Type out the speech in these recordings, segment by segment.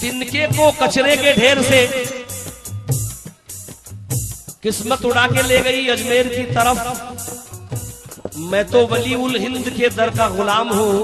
तिनके को कचरे के ढेर से किस्मत उड़ा के ले गई अजमेर की तरफ। मैं तो वली उल हिंद के दर का गुलाम हूं,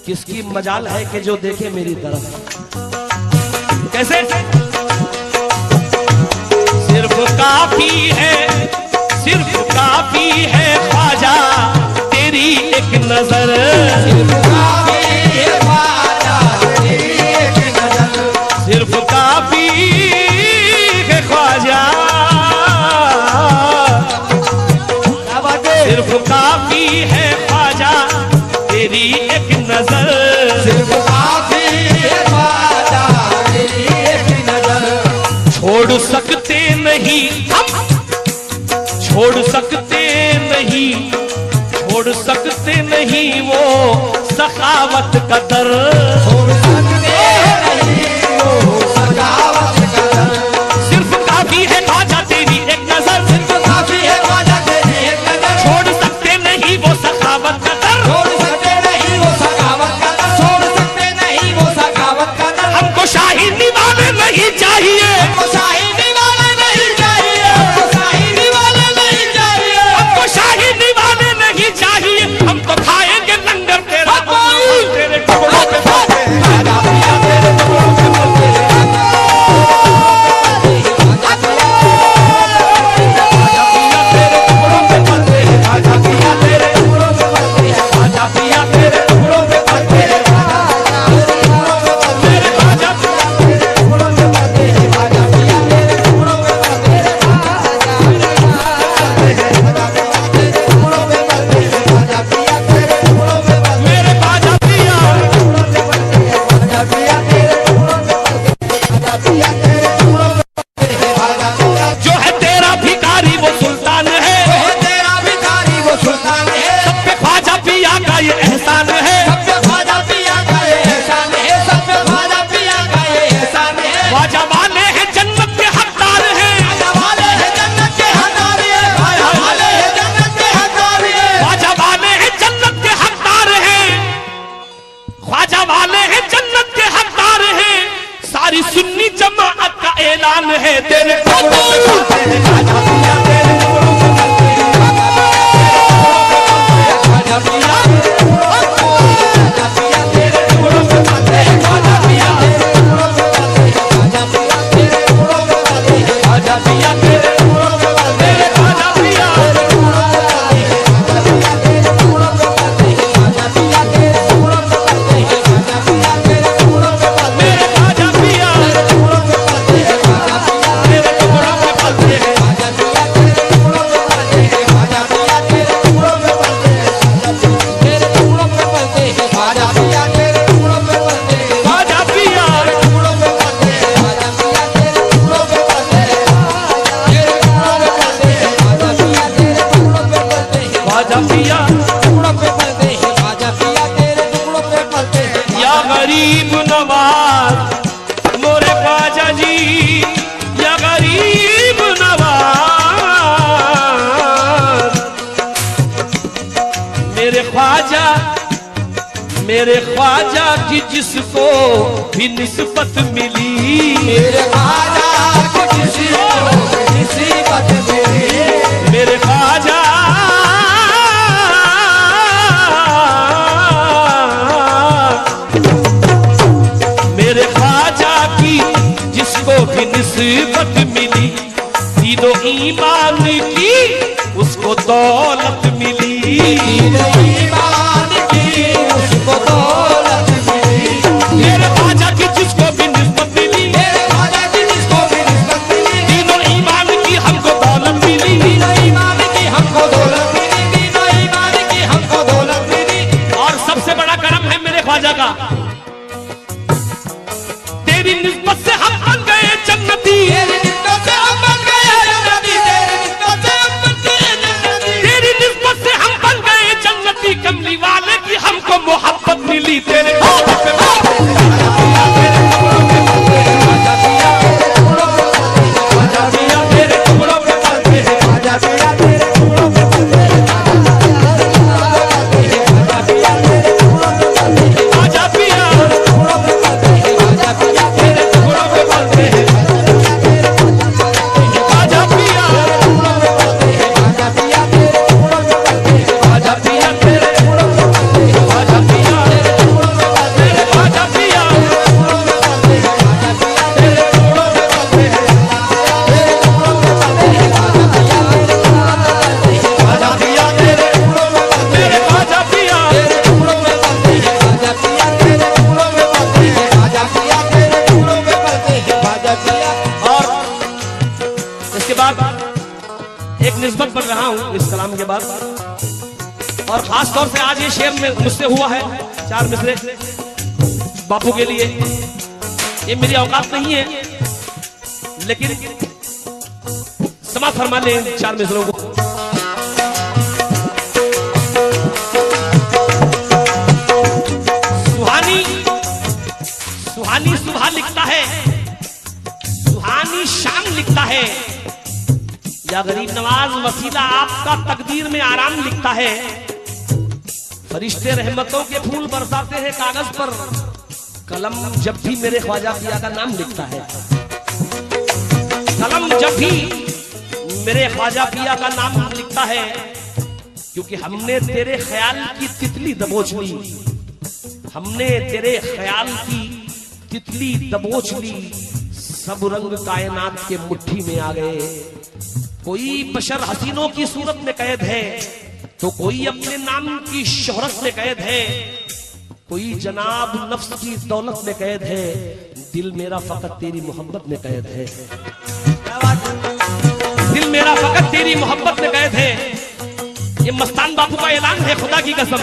किसकी मजाल है कि जो देखे मेरी तरफ। कैसे? सिर्फ काफी है, सिर्फ काफी है ख्वाजा तेरी एक नजर, सिर्फ काफी है ख्वाजा तेरी एक नजर, सिर्फ काफी है ख्वाजा, सिर्फ काफी है ख्वाजा तेरी एक नजर, सिर्फ काफी है ख्वाजा तेरी एक नजर। छोड़ सकते नहीं हम, छोड़ सकते नहीं, छोड़ सकते नहीं वो सखावत का दर, छोड़ सकते नहीं वो सखावत का दर। सिर्फ काफी है ख्वाजा तेरी एक नजर, सिर्फ काफी है ख्वाजा तेरी एक नजर। छोड़ सकते नहीं वो सखावत का दर, छोड़ सकते नहीं वो सखावत का दर, छोड़ सकते नहीं वो सखावत का दर। हमको शाही दीवाने नहीं चाहिए, हमको शाही दीवाने नहीं चाहिए, हमको शाही दीवाने नहीं चाहिए, हमको शाही दीवाने नहीं चाहिए। हम तो खाएंगे लंगर तेरा, तेरे टुकड़ों पे खाजा पिया तेरे टुकड़ों पे पलते खाजा पिया तेरे टुकड़ों पे पलते, खाजा पिया तेरे टुकड़ों पे पलते, मेरे खाजा पिया तेरे टुकड़ों पे पलते, खाजा पिया तेरे टुकड़ों पे पलते, खाजा पिया तेरे टुकड़ों पे पलते, मेरे खाजा पिया जो है तेरा भिखारी वो सुल्तान है, जो है तेरा भिखारी वो सुल्तान है। सब पे ख्वाजा पिया का ये एहसान है, सब पे ख्वाजा पिया का ये एहसान है, सब पे ख्वाजा पिया का ये एहसान है। ख्वाजा वाले हैं जन्नत के हकदार हैं, ख्वाजा वाले हैं जन्नत के हकदार हैं, ख्वाजा वाले हैं जन्नत के हकदार हैं, ख्वाजा वाले हैं जन्नत के हकदार हैं, ख्वाजा वाले हैं जन्नत के हकदार हैं। सारी सुन्नी जमाअत का ऐलान है तेरे टुकड़ों पे पलते हैं, खाजा पिया तेरे टुकड़ों पे पलते हैं, खाजा पिया खाजा पिया तेरे टुकड़ों पे पलते हैं, खाजा पिया तेरे टुकड़ों पे पलते हैं, खाजा पिया तेरे टुकड़ों पे पलते हैं, खाजा पिया तेरे टुकड़ों पे पलते हैं, खाजा पिया तेरे टुकड़ों पे पलते हैं, खाजा पिया तेरे टुकड़ों पे पलते हैं, खाजा पिया तेरे टुकड़ों पे पलते हैं, मेरे खाजा पिया तेरे टुकड़ों पे पलते हैं, खाजा पिया तेरे टुकड़ों पे पलते हैं, खाजा पिया तेरे टुकड़ों पे पलते हैं, खाजा पिया तेरे टुकड़ों पे पलते हैं, तेरे टुकड़ों पे पलते हैं, खाजा पिया तेरे टुकड़ों पे पलते हैं, खाजा पिया तेरे टुकड़ों पे पलते हैं, खाजा पिया तेरे टुकड़ों पे पलते हैं, तेरे टुकड़ों पे पलते हैं, खाजा पिया तेरे टुकड़ों पे पलते हैं, खाजा पिया टुकड़ों पे पलते हैं, खाजा पिया तेरे टुकड़ों पे पलते हैं। या गरीब नवाज मोरे ख्वाजा जी, या गरीब नवाज मेरे ख्वाजा की जिसको भी निस्बत मिली, मेरे ख्वाजा की जिसको भी निस्बत मिली, मेरे ख्वाजा मेरे ख्वाजा की जिसको भी निस्बत मिली, दीनो ईमान की उसको दौलत मिली, दीनो ईमान की उसको दौलत मिली, मेरे ख्वाजा की जिसको भी निस्बत मिली, मेरे ख्वाजा की जिसको भी निस्बत मिली, दीनो ईमान की हमको दौलत मिली, दीनो ईमान की हमको दौलत मिली, दीनो ईमान की हमको दौलत मिली। और सबसे बड़ा करम है मेरे ख्वाजा का, तेरी निस्बत से हम बन गए जन्नती, तेरी निस्बत से हम बन गए जन्नती, तेरी निस्बत से हम बन गए जन्नती, तेरी निस्बत से हम बन गए जन्नती। कमली वाले की हमको मोहब्बत मिली, तेरे टुकड़ों पे पलते हैं, खाजा पिया तेरे टुकड़ों पे पलते हैं, खाजा पिया तेरे टुकड़ों पे पलते हैं, खाजा पिया तेरे टुकड़ों पे पलते हैं, खाजा पिया तेरे टुकड़ों पे पलते हैं, रहा हूं इस कलाम के बाद, और खास तौर से आज ये शेर में मुझसे हुआ है 4 मिसरे बापू के लिए। ये मेरी औकात नहीं है, लेकिन समा फरमा ले 4 मिसरों को। सुहानी सुबह लिखता है, सुहानी शाम लिखता है, या गरीब नवाज वसीला आपका तकदीर में आराम लिखता है। फरिश्ते रहमतों के फूल बरसाते हैं कागज पर, कलम जब भी मेरे ख्वाजा पिया का नाम लिखता है। कलम जब भी मेरे ख्वाजा पिया का नाम लिखता है, क्योंकि हमने तेरे ख्याल की तितली दबोच ली, हमने तेरे ख्याल की तितली दबोच ली, सब रंग कायनात के मुट्ठी में आ गए। कोई बशर हसीनों की सूरत में कैद है, तो कोई अपने नाम की शोहरत में कैद है, कोई जनाब नफ्स की दौलत में कैद है, दिल मेरा फकत तेरी मोहब्बत में कैद है। दिल मेरा फकत तेरी मोहब्बत में कैद है। ये मस्तान बापू का ऐलान है, खुदा की कसम।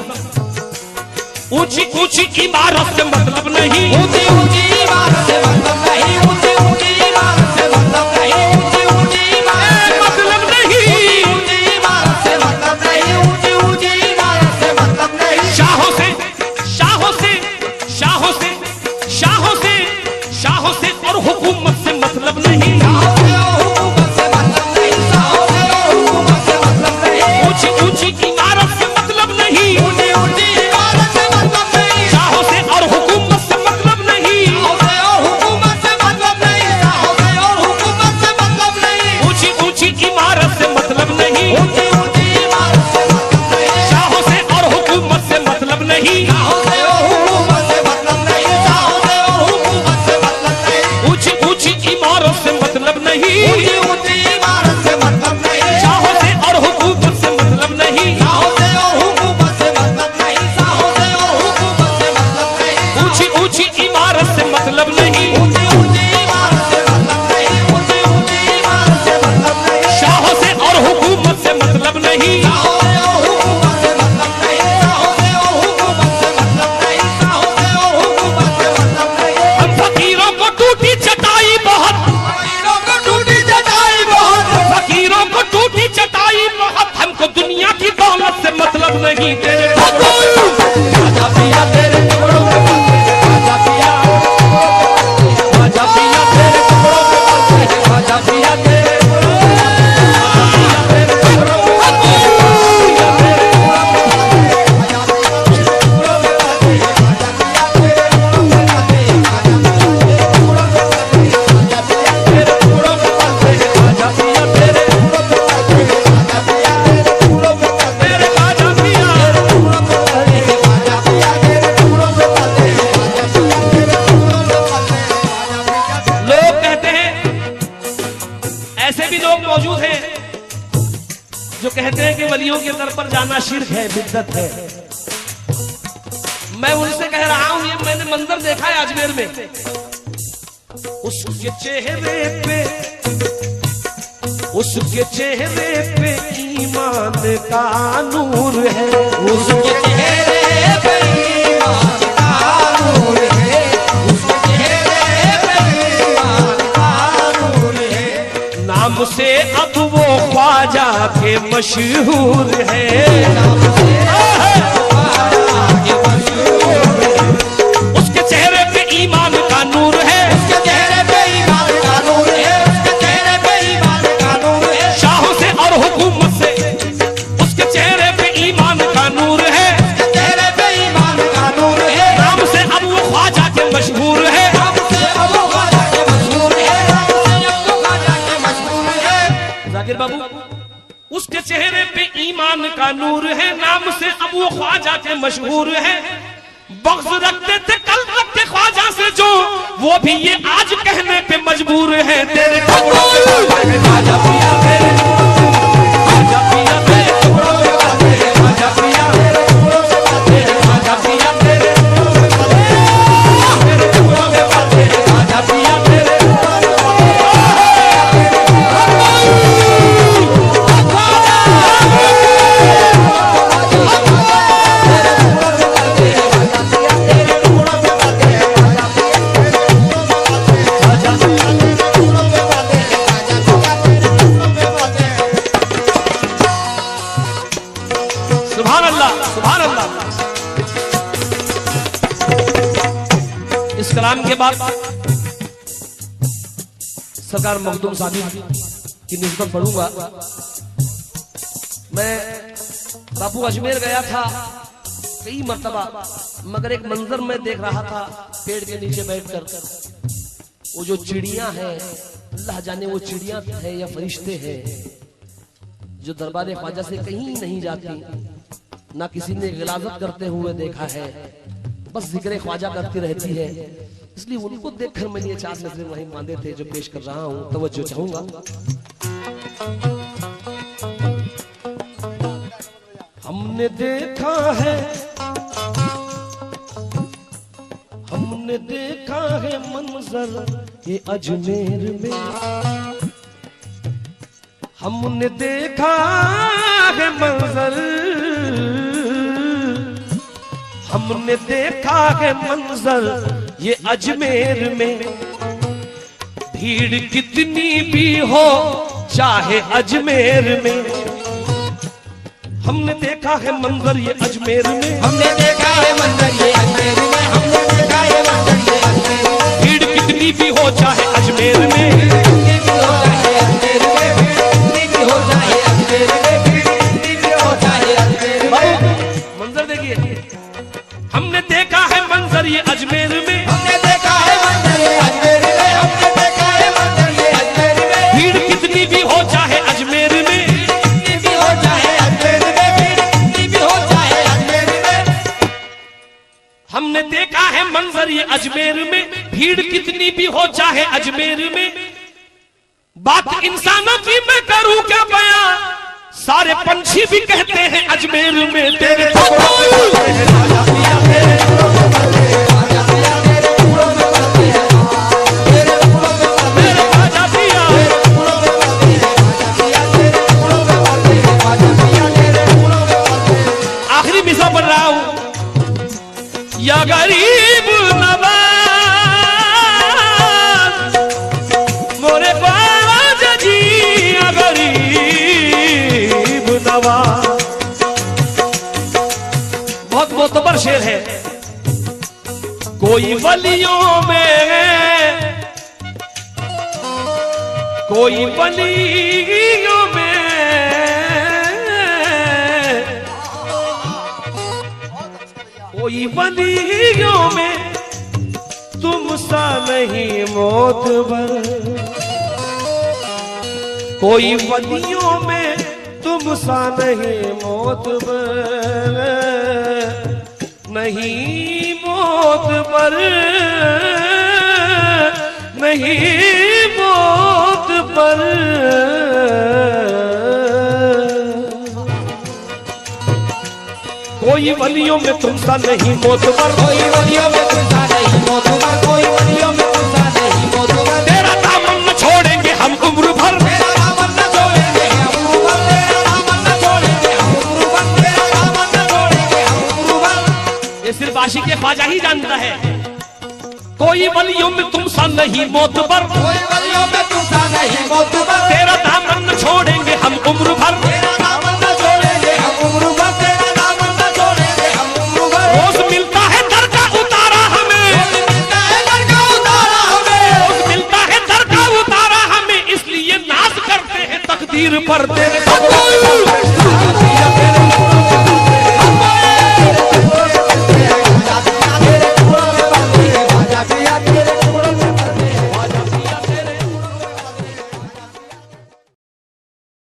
ऊंची ऊंची इमारत से मतलब नहीं, ऊंची ऊंची इमारत से मतलब नहीं, ऊंची ऊंची इमारत से मतलब नहीं, ऊंची ऊंची इमारत से मतलब नहीं, ऊंची इमारत से मतलब नहीं, ऊंची ऊंची इमारत से मतलब नहीं। शाहों से शाहों से शाहों से शाहों से शाहों से और हुकूमत से मतलब नहीं, शाहों से और हुकूमत से मतलब नहीं, शाहों से और हुकूमत से मतलब नहीं। ऊंची ऊंची इमारत से मतलब नहीं, ऊंची ऊंची नहीं तेरे आजा पिया तेरे टुकड़ों पे आजा पिया, आजा पिया तेरे टुकड़ों पे आजा पिया तेरे कहते हैं कि वलियों के दर पर जाना शिर्क है, बिद्दत है। मैं उनसे कह रहा हूं, ये मैंने मंजर देखा है अजमेर में। उसके चेहरे पे ईमान का नूर है, उसके चेहरे पे ईमान का नूर है, उसके चेहरे पे ईमान का नूर है। नाम से अब वो ख्वाजा के मशहूर है, उसके चेहरे पे ईमान का नूर है, उसके चेहरे पे ईमान का नूर है, उसके चेहरे पे ईमान का नूर है। शाहों से और हुकूमत से उसके चेहरे पे ईमान का नूर है, उसके चेहरे पे ईमान का नूर है। नाम से अब वो ख्वाजा के मशहूर है, नाम से अब वो ख्वाजा के मशहूर है, नाम से अब वो ख्वाजा के मशहूर है। जाकिर बाबू, उसके चेहरे पे ईमान का नूर है, नाम से अब वो ख्वाजा के मशहूर है। बग़्ज़ रखते थे कल तक के ख्वाजा से जो, वो भी ये आज कहने पे मजबूर है। तेरे टुकड़ों पे ख्वाजा पिया तेरे, ख्वाजा पिया तेरे टुकड़ों पे ख्वाजा पिया तेरे टुकड़ों पे ख्वाजा पिया तेरे टुकड़ों पे ख्वाजा पिया तेरे। ख्वाजा अल्लाह, सुभान अल्लाह। इस कलाम के बाद सरकार मखदूम साहब की निस्बत पढ़ूंगा। मैं बापू अजमेर गया था कई मर्तबा, मगर एक मंजर में देख रहा था पेड़ के नीचे बैठकर, वो जो चिड़ियां हैं, अल्लाह जाने वो चिड़ियां हैं या फरिश्ते हैं, जो दरबार ख्वाजा से कहीं नहीं जाती, ना किसी ने गिलाजत करते हुए देखा है, बस जिक्र ख्वाजा करती रहती है। इसलिए उनको देखकर मैंने ये 4 नजरें वहीं बांधे थे जो पेश कर रहा हूं, तवज्जो चाहूंगा। हमने देखा है, हमने देखा है मंजर ये अजमेर में, हमने देखा है मंजर, हमने देखा है मंजर ये अजमेर में। भीड़ कितनी भी हो चाहे अजमेर में, हमने देखा है मंजर ये अजमेर में, हमने देखा है मंजर ये अजमेर में, हमने देखा है मंजर ये अजमेर में। भीड़ कितनी भी हो चाहे अजमेर में, मंजर देखिए। हमने देखा है मंजर ये अजमेर में, हमने देखा है मंजर ये अजमेर में, हमने देखा है मंजर ये अजमेर में। भीड़ कितनी भी हो चाहे अजमेर में, कितनी भी हो चाहे अजमेर में, कितनी भी हो चाहे अजमेर में। हमने देखा है मंजर ये अजमेर में, भीड़ कितनी भी हो चाहे अजमेर में। बात इंसानों की मैं करूं क्या बयां, सारे पंछी भी कहते हैं अजमेर में तेरे आखिरी मिसरा पढ़ रहा हूं। या गरीब नवाज मोरे ख्वाजा जी, या गरीब नवाज। बहुत मोतबर शेर है। कोई वलियों में, कोई वलियों में, कोई वलियों में तुम सा नहीं मोतबर, कोई वलियों में तुम सा नहीं मोतबर, नहीं मोतबर, नहीं मोतबर। कोई वलियों में तुम सा नहीं मोतबर, कोई वलियों में तुम सा नहीं मोतबर, कोई वलियों में तुम सा नहीं मोतबर। तेरा दामन न छोड़ेंगे हम उम्र भर, तेरा दामन न छोड़ेंगे हम उम्र भर, तेरा दामन न छोड़ेंगे हम उम्र भर, तेरा दामन न छोड़ेंगे हम उम्र भर। ये सिर्फ आशिक के ख्वाजा ही जानता है। कोई वलियों में तुम सा नहीं मोतबर, कोई वलियों में तुम सा नहीं मोतबर, तेरा दामन न छोड़ेंगे हम उम्र भर, तेरा